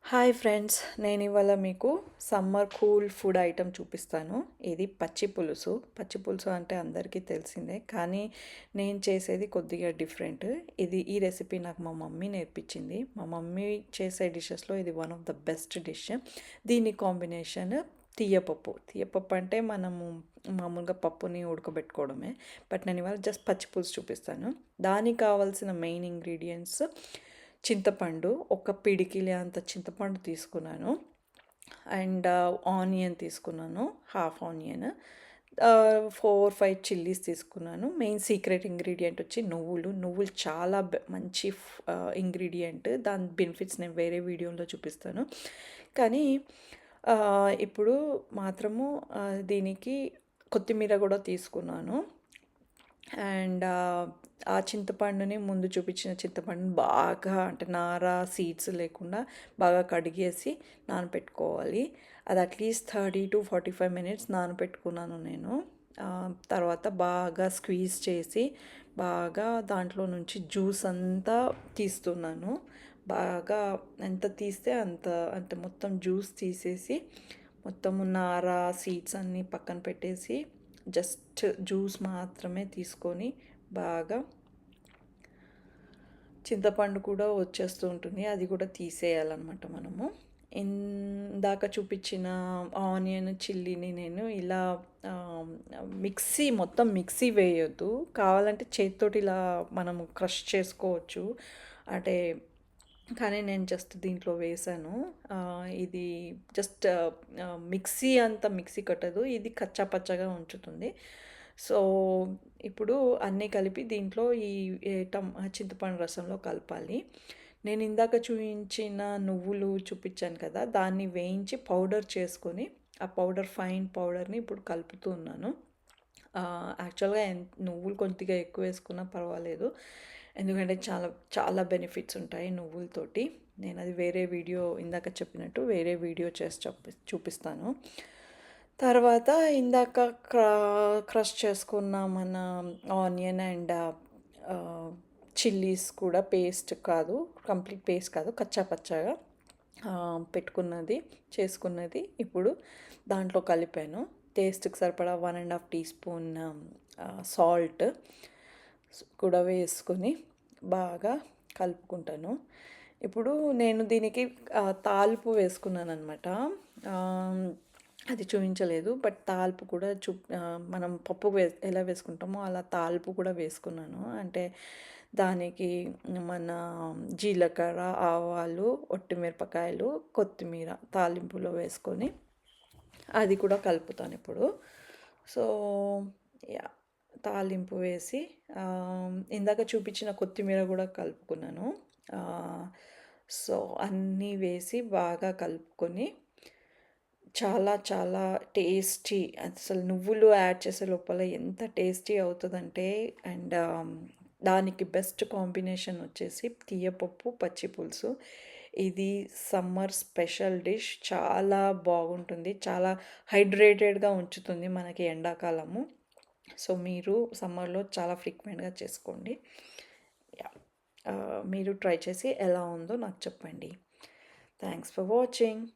Hi friends, నేను ఇవాళ మీకు సమ్మర్ కూల్ ఫుడ్ ఐటెం చూపిస్తాను. ఇది పచ్చి పులుసు. పచ్చి పులుసు అంటే అందరికీ తెలిసిందే, కానీ నేను చేసేది కొద్దిగా డిఫరెంట్. ఈ రెసిపీ నాకు మా మమ్మీ నేర్పించింది. మా మమ్మీ చేసే డిషెస్లో ఇది one of the best dish. దీని కాంబినేషన్ తీయపప్పు. తీయపప్పు అంటే మనము మామూలుగా పప్పుని ఉడకబెట్టుకోవడమే, బట్ నేను ఇవాళ జస్ట్ పచ్చి పులుసు చూపిస్తాను. దానికి కావాల్సిన మెయిన్ ఇంగ్రీడియంట్స్: చింతపండు, ఒక పిడికిలి అంత చింతపండు తీసుకున్నాను. అండ్ ఆనియన్ తీసుకున్నాను, హాఫ్ ఆనియన్. 4-5 చిల్లీస్ తీసుకున్నాను. మెయిన్ సీక్రెట్ ఇంగ్రీడియంట్ వచ్చి నువ్వులు. నువ్వులు చాలా మంచి ఇంగ్రీడియంట్. దాని బెనిఫిట్స్ నేను వేరే వీడియోలో చూపిస్తాను. కానీ ఇప్పుడు మాత్రము దీనికి కొత్తిమీర కూడా తీసుకున్నాను. అండ్ ఆ చింతపండుని, ముందు చూపించిన చింతపండుని బాగా, అంటే నార సీడ్స్ లేకుండా బాగా కడిగేసి నానపెట్టుకోవాలి. అది అట్లీస్ట్ 30-45 మినిట్స్ నానపెట్టుకున్నాను నేను. తర్వాత బాగా స్క్వీజ్ చేసి బాగా దాంట్లో నుంచి జ్యూస్ అంతా తీస్తున్నాను. బాగా ఎంత తీస్తే అంత, అంటే మొత్తం జ్యూస్ తీసేసి మొత్తము నార సీడ్స్ అన్నీ పక్కన పెట్టేసి జస్ట్ జ్యూస్ మాత్రమే తీసుకొని బాగా, చింతపండు కూడా వచ్చేస్తూ ఉంటుంది, అది కూడా తీసేయాలన్నమాట మనము. ఇందాక చూపించిన ఆనియన్ చిల్లీని నేను ఇలా మొత్తం మిక్సీ వేయొద్దు. కావాలంటే చేతితోటి ఇలా మనము క్రష్ చేసుకోవచ్చు, అంటే కానీ నేను జస్ట్ దీంట్లో వేసాను. ఇది జస్ట్ మిక్సీ కట్టదు, ఇది కచ్చా పచ్చగా ఉంచుతుంది. సో ఇప్పుడు అన్నీ కలిపి దీంట్లో ఈ చింతపండు రసంలో కలపాలి. నేను ఇందాక చూపించిన నువ్వులు చూపించాను కదా, దాన్ని వేయించి పౌడర్ చేసుకొని ఆ ఫైన్ పౌడర్ని ఇప్పుడు కలుపుతూ ఉన్నాను. యాక్చువల్గా నువ్వులు కొద్దిగా ఎక్కువ వేసుకున్నా పర్వాలేదు, ఎందుకంటే చాలా చాలా బెనిఫిట్స్ ఉంటాయి నువ్వులతోటి. నేను అది వేరే వీడియో, ఇందాక చెప్పినట్టు వేరే వీడియో చేసి చూపిస్తాను. తర్వాత ఇందాక క్రష్ చేసుకున్న మన ఆనియన్ అండ్ చిల్లీస్ కూడా పేస్ట్ కాదు, కంప్లీట్ పేస్ట్ కాదు, కచ్చా పచ్చాగా చేసుకున్నది ఇప్పుడు దాంట్లో కలిపాను. టేస్ట్కి సరిపడా 1.5 టీ స్పూన్ సాల్ట్ కూడా వేసుకొని బాగా కలుపుకుంటాను. ఇప్పుడు నేను దీనికి తాలింపు వేసుకున్నాను అనమాట. అది చూపించలేదు, బట్ తాలింపు కూడా మనం పప్పు ఎలా వేసుకుంటామో అలా తాలింపు కూడా వేసుకున్నాను. అంటే దానికి మన జీలకర్ర, ఆవాలు, ఒట్టిమిరపకాయలు, కొత్తిమీర తాలింపులో వేసుకొని అది కూడా కలుపుతాను ఇప్పుడు. సో యా, తాలింపు వేసి ఇందాక చూపించిన కొత్తిమీర కూడా కలుపుకున్నాను. సో అన్నీ వేసి బాగా కలుపుకొని చాలా చాలా టేస్టీ, అసలు నువ్వులు యాడ్ చేసే లోపల ఎంత టేస్టీ అవుతుందంటే. అండ్ దానికి బెస్ట్ కాంబినేషన్ వచ్చేసి తీయపప్పు, పచ్చి పులుసు. ఇది సమ్మర్ స్పెషల్ డిష్, చాలా బాగుంటుంది, చాలా హైడ్రేటెడ్గా ఉంచుతుంది మనకి ఎండాకాలము. సో మీరు సమ్మర్లో చాలా ఫ్రీక్వెంట్గా చేసుకోండి. మీరు ట్రై చేసి ఎలా ఉందో నాకు చెప్పండి. Thanks for watching.